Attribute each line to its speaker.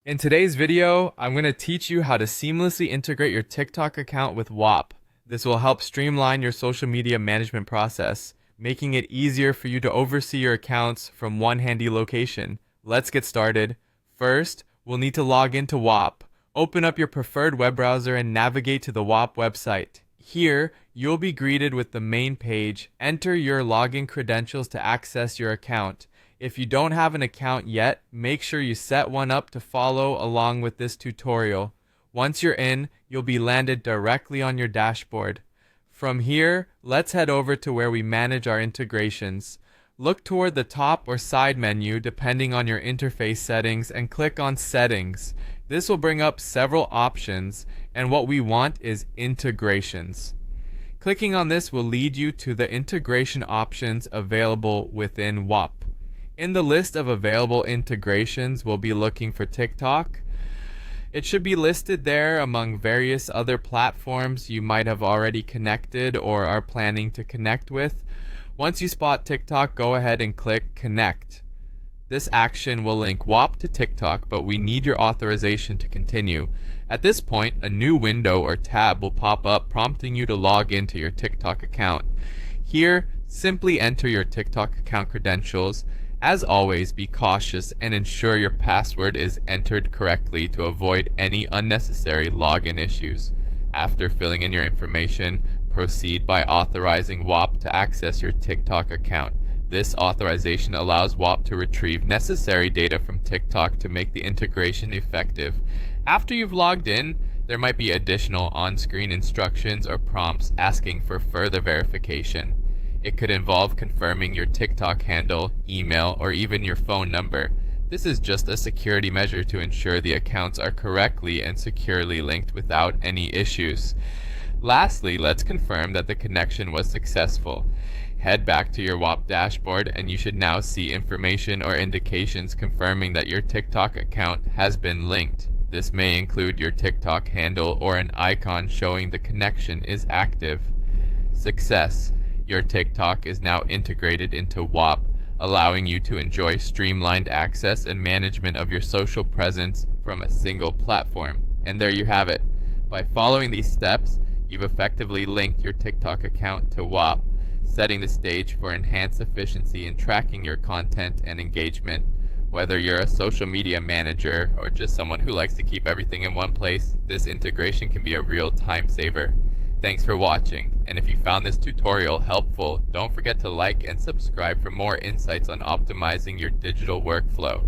Speaker 1: In today's video, I'm going to teach you how to seamlessly integrate your TikTok account with Whop. This will help streamline your social media management process, making it easier for you to oversee your accounts from one handy location. Let's get started. First, we'll need to log into Whop. Open up your preferred web browser and navigate to the Whop website. Here, you'll be greeted with the main page. Enter your login credentials to access your account. If you don't have an account yet, make sure you set one up to follow along with this tutorial. Once you're in, you'll be landed directly on your dashboard. From here, let's head over to where we manage our integrations. Look toward the top or side menu depending on your interface settings and click on Settings. This will bring up several options, and what we want is integrations. Clicking on this will lead you to the integration options available within Whop. In the list of available integrations, we'll be looking for TikTok. It should be listed there among various other platforms you might have already connected or are planning to connect with. Once you spot TikTok, go ahead and click Connect. This action will link Whop to TikTok, but we need your authorization to continue. At this point, a new window or tab will pop up prompting you to log into your TikTok account. Here, simply enter your TikTok account credentials. As always, be cautious and ensure your password is entered correctly to avoid any unnecessary login issues. After filling in your information, proceed by authorizing Whop to access your TikTok account. This authorization allows Whop to retrieve necessary data from TikTok to make the integration effective. After you've logged in, there might be additional on-screen instructions or prompts asking for further verification. It could involve confirming your TikTok handle, email, or even your phone number. This is just a security measure to ensure the accounts are correctly and securely linked without any issues. Lastly, let's confirm that the connection was successful. Head back to your Whop dashboard and you should now see information or indications confirming that your TikTok account has been linked. This may include your TikTok handle or an icon showing the connection is active. Success! Your TikTok is now integrated into Whop, allowing you to enjoy streamlined access and management of your social presence from a single platform. And there you have it. By following these steps, you've effectively linked your TikTok account to Whop, setting the stage for enhanced efficiency in tracking your content and engagement. Whether you're a social media manager or just someone who likes to keep everything in one place, this integration can be a real time saver. Thanks for watching, and if you found this tutorial helpful, don't forget to like and subscribe for more insights on optimizing your digital workflow.